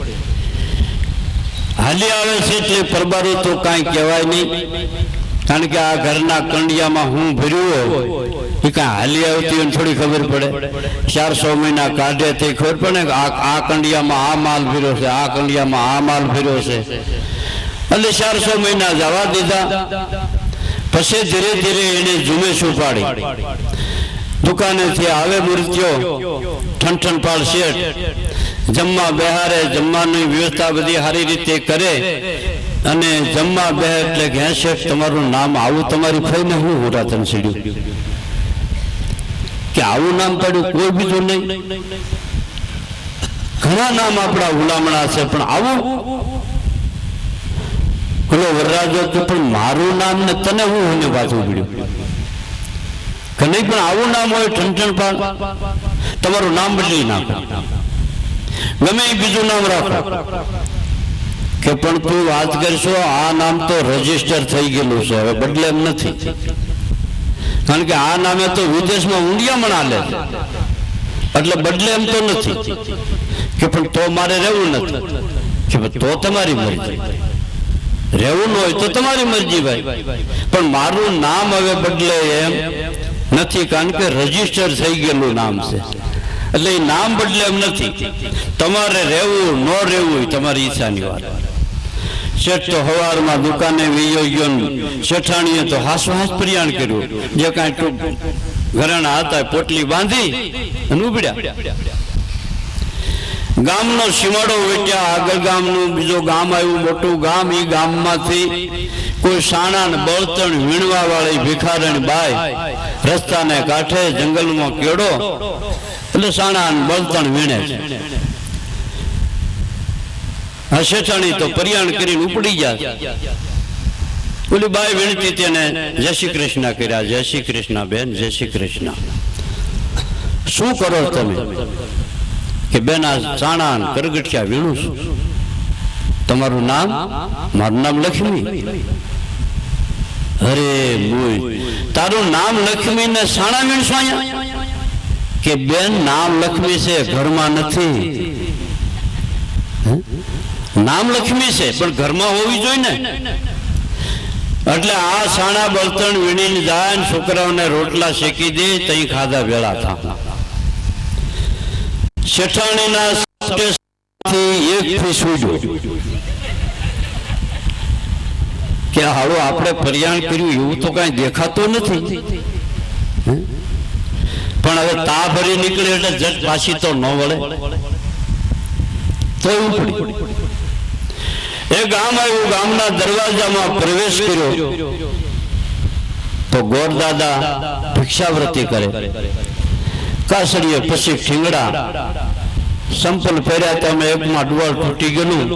હાલી આવે છે એટલે પરબારી તો કાંઈ કહેવાય નહીં, કારણ કે આ ઘરના કંડિયામાં હું ભર્યું હોય એ કાંઈ હાલી આવતી હોય થોડી ખબર પડે. 400 મહિના કાઢે તે ખબર પડે કે આ કંડિયામાં આ માલ ભર્યો છે, આ કંડિયામાં આ માલ ભર્યો છે. એટલે 400 મહિના જવા દીધા. પછી ધીરે ધીરે એને ઝુમેશ ઉપાડી. દુકાનેથી આવે મૂર્તિઓ, ઠનઠનપાળ શેઠ જમવા બેહારે. જમવાની વ્યવસ્થા બધી સારી રીતે કરે અને જમવા બે એટલે કે શેઠ તમારું નામ આવું તમારી ફઈને હું હોરાતન સીડ્યું કે આવું નામ પડ્યું, કોઈ બીજું નહીં. ઘણા નામ આપણા હુલામણા છે પણ આવું. પેલો વરરાજો કે પણ મારું નામ ને તને હું એને પાછું પડ્યું કે નહીં, પણ આવું નામ હોય ઠનઠનપાળ, તમારું નામ બદલી નાખો, ગમે એ બીજું નામ રાખો. કે પણ તું વાત કરશો, આ નામ તો રજીસ્ટર થઈ ગયેલું છે, હવે બદલે એમ નથી. કારણ કે આ નામે તો વિદેશમાં ઊંડિયામણ હાલે છે, એટલે બદલે એમ તો નથી. કે પણ તો મારે રહેવું નથી. કે તો તમારી મરજી, રહેવું ન હોય તો તમારી મરજી ભાઈ, પણ મારું નામ હવે બદલે એમ નથી, કારણ કે રજીસ્ટર થઈ ગયેલું નામ છે. એટલે એ નામ બદલે એમ નથી. તમારે રહેવું ન રહેવું એ તમારી ઈચ્છાની વાત. શેઠ તો હવારમાં દુકાને વયો ગયો, શેઠાણીએ તો હાસ પ્રયાણ કર્યું. જે કાંઈ ઘરેણા હતા પોટલી બાંધી અને ઉભડ્યા. ગામનો સીમાડો વેટ્યા. આગળ ગામનું બીજો ગામ આવ્યું, મોટું ગામ. એ ગામમાંથી કોઈ સાણા ને બળતણ વીણવા વાળી ભિખારણ બાઈ રસ્તાને કાંઠે જંગલમાં કેળો એટલે સાણા ને બળતણ વીણે છે. શેઠાણી તો પરિયાણ કરીને ઉપડી ગયા. ઓલી બાઈ વીણતી તેને જય શ્રી કૃષ્ણ કર્યા. જય શ્રી કૃષ્ણ બેન, જય શ્રી કૃષ્ણ. શું કરો તમે? કે બેન આ ચાણા કરગઠિયા વીણું છું. તમારું નામ? મારું નામ લક્ષ્મી. અરે મુય, તારું નામ લક્ષ્મી ને સાણા વીણશો અહીંયા? કે બેન નામ લક્ષ્મી છે, ઘરમાં નથી. નામ લક્ષ્મી છે પણ ઘરમાં હોવી જોઈએ ને. એટલે આ સાણા બળતણ વીણીને જાય, છોકરાઓને રોટલા શેકી દે, તઈ ખાધા વેળા થા. શેઠાણીના એક ફીસ ઉડ્યો કે હાલો આપણે પરિયાણ કર્યું એવું તો કઈ દેખાતું નથી. પણ હવે તા ભરી નીકળે એટલે જટ પાછી તો ન વળે, તો ઉપડી. એ ગામ આવ્યું. ગામના દરવાજામાં પ્રવેશ કર્યો તો ગોરદાદા ભિક્ષાવૃત્તિ કરે. કાસડીએ પછી ઠીંગડા સંપલ પહેર્યા. તમે એકમાં ડુવાલ તૂટી ગયેલું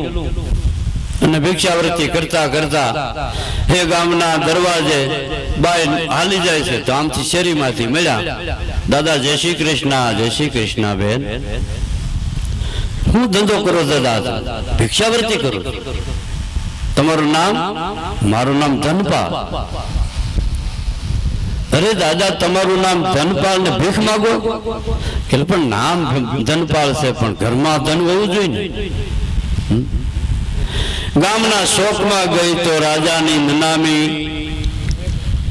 અને ભિક્ષાવૃત્તિ કરતા કરતા એ ગામના દરવાજે બાઈ હાલી જાય છે. તો આમથી શેરીમાંથી મળ્યા. દાદા જય શ્રી કૃષ્ણ. જય શ્રી કૃષ્ણ બેન. હું ધંધો કરો દાદા? ભિક્ષાવૃત્તિ કરું. તમારું નામ? મારું નામ ધનપાળ. અરે દાદા તમારું નામ ધનપાળ ને ભીખ માગો? કે પણ નામ ધનપાળ છે પણ ઘરમાં ધન હોવું જોઈએ ને. ગામના શોકમાં ગઈ તો રાજાની નનામી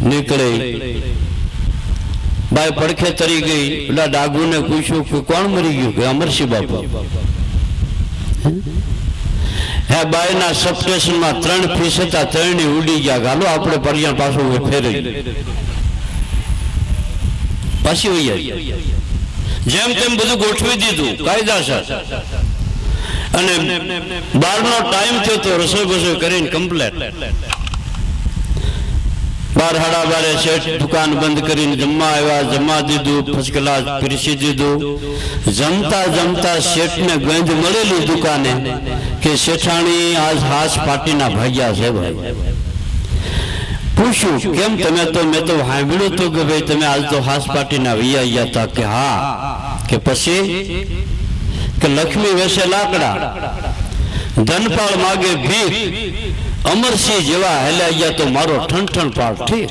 નીકળી. બાઈ પડખે તરી ગઈ. પેલા ડાગુને પૂછ્યું કે કોણ મરી ગયું? કે અમરસિંહ બાપુ. હે બાઈના સબસ્ટેશનમાં 3 ફીસ હતા, 3 ઉડી ગયા. ગાલો આપણે પરિયાણ પાછું ફેરવી પાછી હોય. જેમ તેમ બધું ગોઠવી દીધું કાયદાસર. અને 12નો ટાઈમ થયો તો રસોઈ બસોઈ કરીને કમ્પ્લેટ. બાર સાડા બારે શેઠ દુકાન બંધ કરીને જમવા આવ્યા, જમવા દીધું, ફર્સ્ટ ક્લાસ પીરસી દીધું. જમતા જમતા શેઠને ગંધ મળેલી દુકાને કે શેઠાણી આજ હાસ પાર્ટીના ભાગ્યા છે ભાઈ. પૂછ્યું કેમ તમે તો મેં તો સાંભળ્યું હતું કે ભાઈ તમે આજ તો હાસ પાર્ટીના વૈયા ગયા હતા. કે હા. કે પછી કે લક્ષ્મી વેસે લાકડા, ધનપાળ માગે ભીખ, અમરસિંહ જેવા હેલા ગયા તો મારો ઠણઠણ પાડ ઠીક.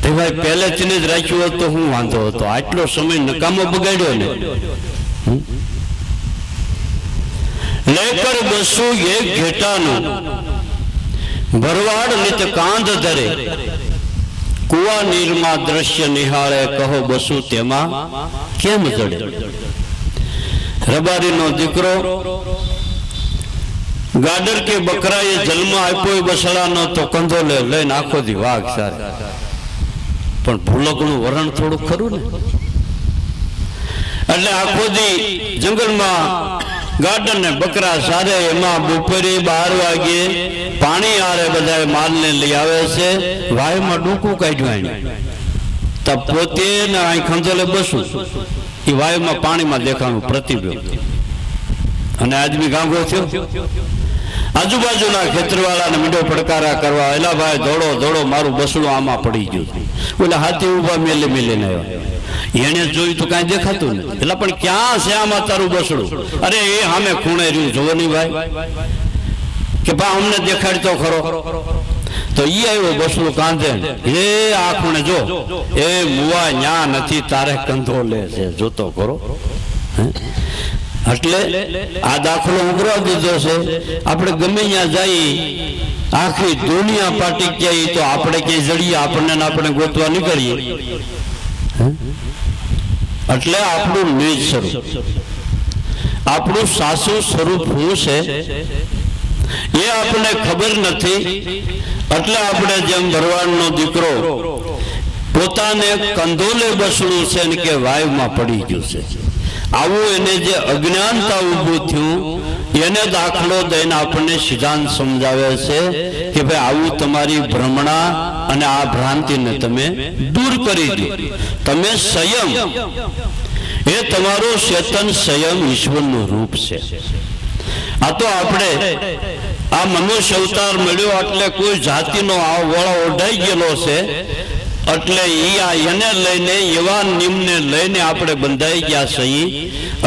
તે ભાઈ પહેલેથી જ રાખ્યું હોત તો હું વાંધો હતો, આટલો સમય નકામો બગાડ્યો ને. લેકર બસું એક ઘેટાનું ભરવાડ નિત કાંધ ધરે, કુવા નીરમાં દ્રશ્ય નિહાળે, કહો બસું તેમાં કેમ જડે. રબારીનો દીકરો ગાડર કે બકરાએ જન્મ આપ્યો બસડાનો તો કંધોલે લઈને આખો દી વાઘ સારે. પણ ભૂલકનું વરણ થોડું ખરું ને. એટલે આખો દી જંગલમાં ગાડર ને બકરા સારે, એમાં બપોરે 12 વાગે પાણી આરે બધા માલને લઈ આવે છે. વાયમાં ડૂકું કાઢ્યું તો પોતે ને અહીં ખંજોલે બસું એ વાયુમાં પાણીમાં દેખાણું પ્રતિબિંબ. અને આદમી ગાંગો થયો. આજુબાજુના ખેતરવાળાને મીંડો પડકારા કરવા, એલા ભાઈ દોડો દોડો મારું બસડું આમાં પડી ગયું. ઓલા હાથી ઉભા મેલે મેલીને આવ્યા. એને જોયું તો કાંઈ દેખાતું નથી. એટલે પણ ક્યાં છે આમાં તારું બસડું? અરે એ સામે ખૂણે રહ્યું, જોવો નહીં ભાઈ. કે ભા અમને દેખાડતો ખરો. તો ઈ આવ્યો બસડું કાંધે, એ આ ખૂણે જો, એ મુવા ન્યા નથી, તારે કંધો લે છે, જોતો ખરો. એટલે આ દાખલો ઉઘરાવી દીધો છે. આપણે ગમે ત્યાં જઈએ, આખી દુનિયા પાટી ક્યાંય તો આપણે ક્યાંય જડીએ, આપણને આપણે ગોતવા નીકળીએ. એટલે આપણું નિજ સ્વરૂપ, આપણું સાસુ સ્વરૂપ શું છે એ આપણને ખબર નથી. એટલે આપણે જેમ ભરવાડનો દીકરો પોતાને કંધોલે બસડું છે ને કે વાયુમાં પડી ગયું છે, આવું એને જે અજ્ઞાનતા ઊભું થયું એને દાખલો દઈને આપણને સિદ્ધાંત સમજાવે છે કે ભાઈ આવું તમારી ભ્રમણા અને આ ભ્રાંતિને તમે દૂર કરી દો. તમે સંયમ, એ તમારો ચેતન સંયમ ઈશ્વરનું રૂપ છે. આ તો આપણે આ મનુષ્ય અવતાર મળ્યો એટલે કોઈ જાતિનો આ વળો ઓઢાઈ ગયેલો છે. એટલે એને લઈને એવા નિયમને લઈને આપણે બંધાઈ ગયા છીએ.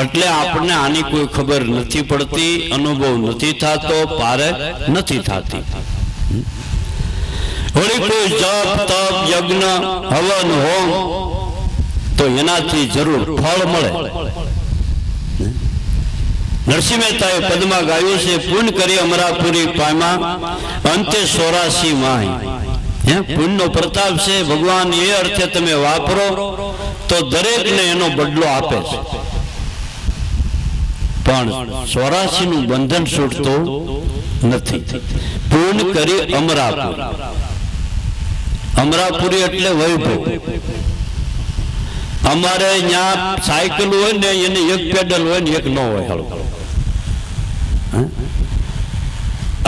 એટલે આપણને આની કોઈ ખબર નથી પડતી, અનુભવ નથી થતો, પારે નથી થતી. વળી કોઈ જપ તપ યજ્ઞ હવન હોમ તો એનાથી જરૂર ફળ મળે. નરસિંહ મહેતાએ પદમાં ગાયું છે, પુણ્ય કરી અમરાપુરી પામ્યા અંતે 84 માય. પુણ્યનો પ્રતાપ છે. ભગવાન એ અર્થે તમે વાપરો તો દરેકને એનો બદલો આપે છે. પણ 84 નું બંધન છૂટતું નથી. પુણ્ય કરી અમરાપુર, અમરાપુરી એટલે વૈભવ. અમારે ત્યાં સાયકલ હોય ને એને એક પેડલ હોય ને એક ન હોય.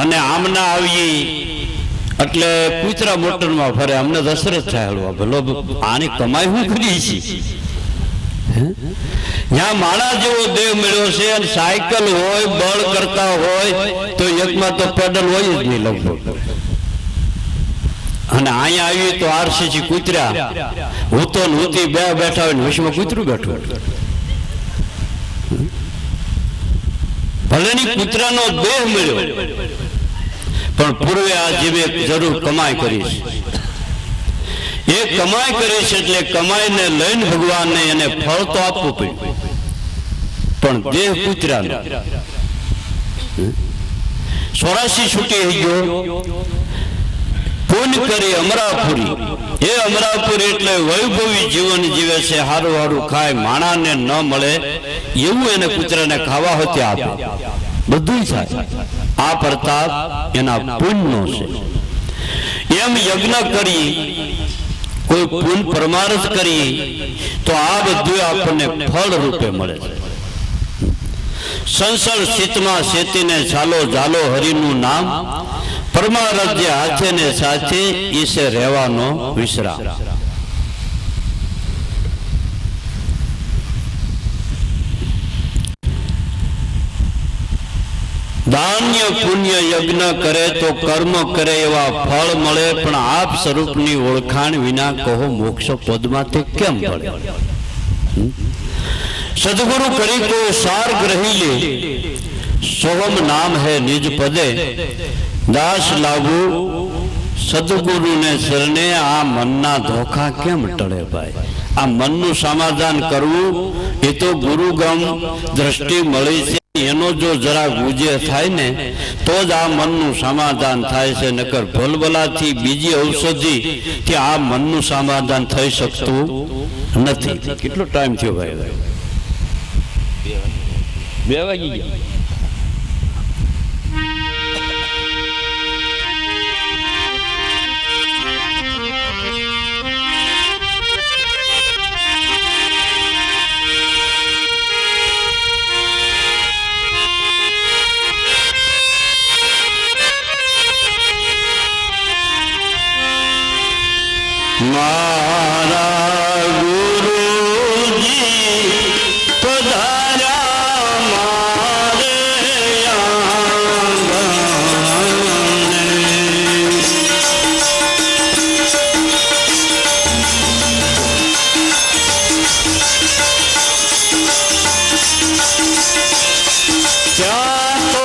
અને આમના આવીએ એટલે કૂતરા મોટરમાં ફરે, અમને દશરથ થાય. ભલો આની કમાઈ શું કરી છે? ત્યાં માણા જેવો દેહ મળ્યો છે અને સાયકલ હોય, બળ કરતા હોય તો એકમાં તો પેડલ હોય જ નહીં લગભગ. અને અહીંયા આવી તો આરસીસી કૂતરા હું તો નહોતી બે બેઠા હોય ને વિશ્વમાં કૂતરું બેઠું. ભલે ની કૂતરાનો દેહ મળ્યો પણ પૂર્વે આ જીવે જરૂર કમાઈ કરી છે. એ કમાઈ કરી છે એટલે કમાઈને લઈને ભગવાનને એને ફળ તો આપવું પડ્યું. પણ દેહ કૂતરાનો 84 છૂટી ગયો. પુણ્ય કરી અમરાપુરી, એ અમરાપુરી એટલે વૈભવી જીવન જીવે છે. હારું હારું ખાય, માણાને ન મળે એવું એને કૂતરાને ખાવા હોતે આપે, બધું થાય. આ પ્રતાપ એના પુણ્યનો છે. એમ યજ્ઞ કરી, કોઈ પુણ્ય પરમાર્થ કરી તો આ બધું આપણને ફળ રૂપે મળે છે. સંસળ શીતમાં શેતીને ઝાલો ઝાલો હરિનું નામ, પરમારથ જે હાથે ને સાથે ઈસે રહેવાનો વિશ્રામ. દાન્ય પુણ્ય યજ્ઞ કરે તો કર્મ કરે એવા ફળ મળે, પણ આપ સ્વરૂપની ઓળખાણ વિના કહો મોક્ષ પદમાંથી કેમ મળે? સદગુરુ કરી કો સાર ગ્રહી લે, સોહમ નામ હે નિજ પદે. દાસ લાગુ સદગુરુ ને શરણે, આ મનના ધોખા કેમ ટળે ભાઈ? આ મનનું સમાધાન કરવું એ તો ગુરુગમ દ્રષ્ટિ મળી છે, એનો જો જરા ગુજે થાય ને તો જ આ મનનું સમાધાન થાય છે. નકર ભલભલાથી બીજી ઔષધિ કે આ મનનું સમાધાન થઈ શકતું નથી. કેટલો ટાઈમ થયો ભાઈ? 2 વાગી ગયા. મારા ગુરુજી પધાર્યા મારે આંગણે. ત્યાં તો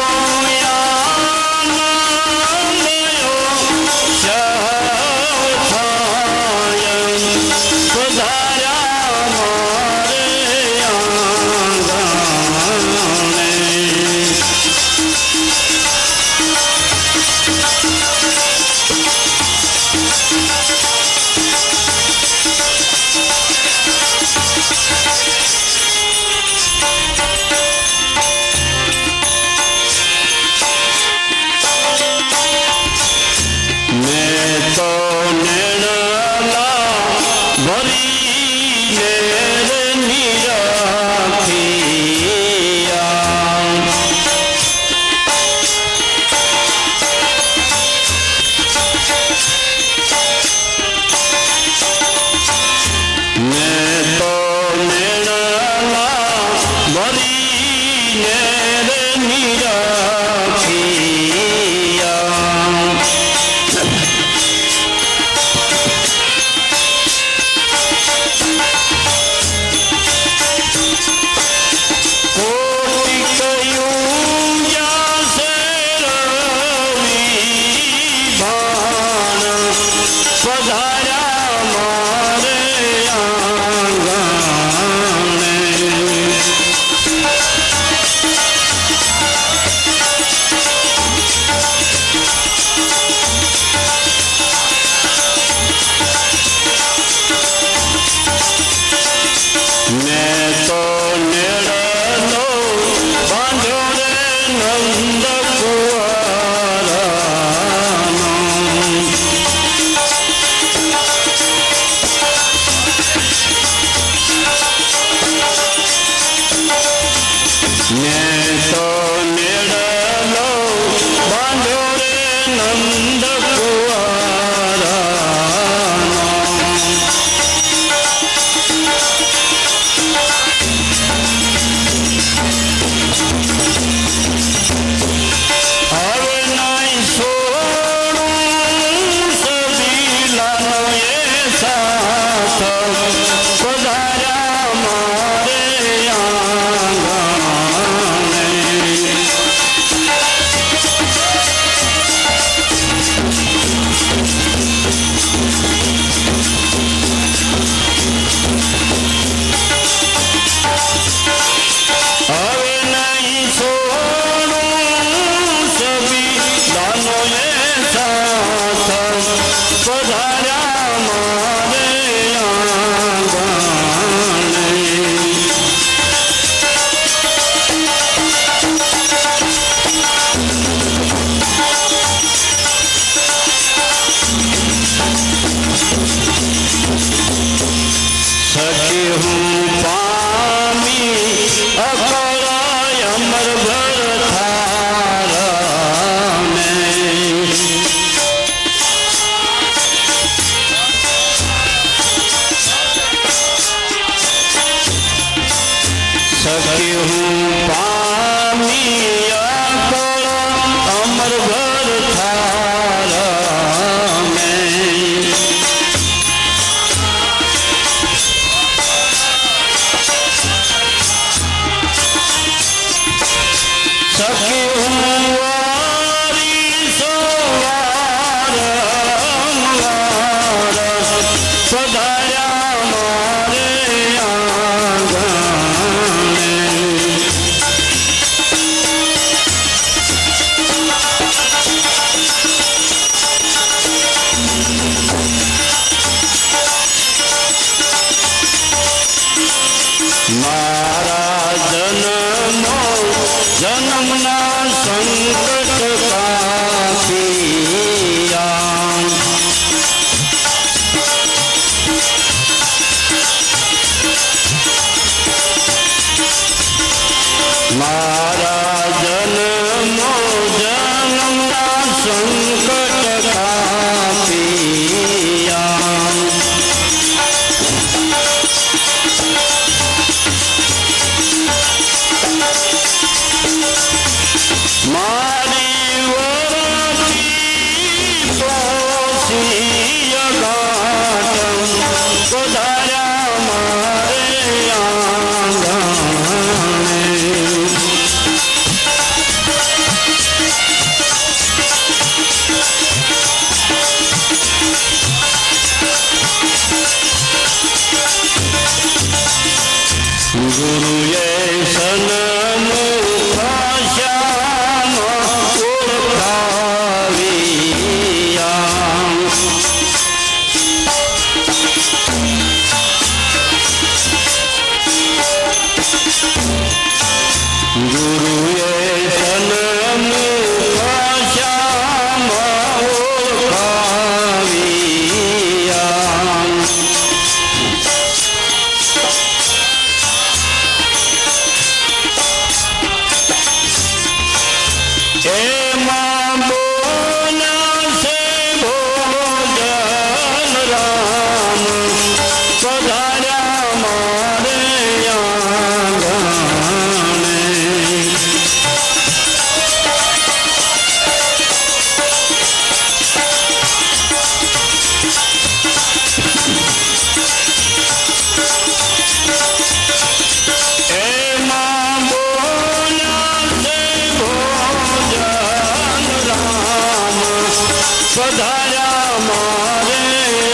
પધાર્યા મારે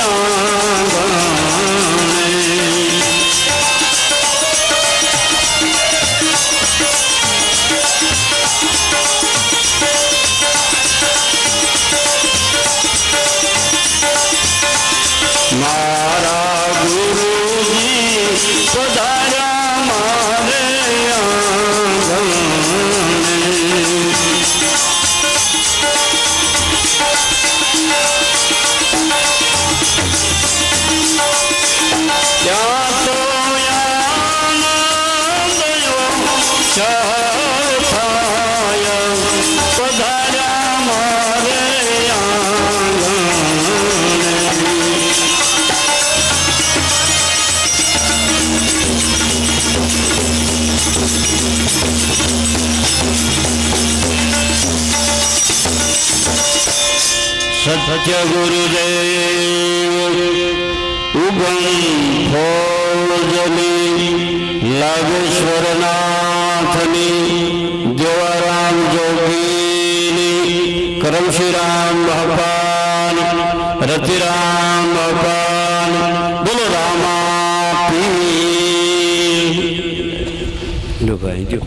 આંગણે. મારા ગુરુજી પધાર્યા મારે આંગણે. ત્યાં તો આનંદ થાય પધાર્યા મારે આંગણે. સત્ય ગુરુદેવ ઉગમ ફોજલી લાગેશ્વરનાથની દેવારામ જોગીની કરમશીરામ મહાપાન રતિરામ મહાપાન બોલો રામા પીર. જો ભાઈ જો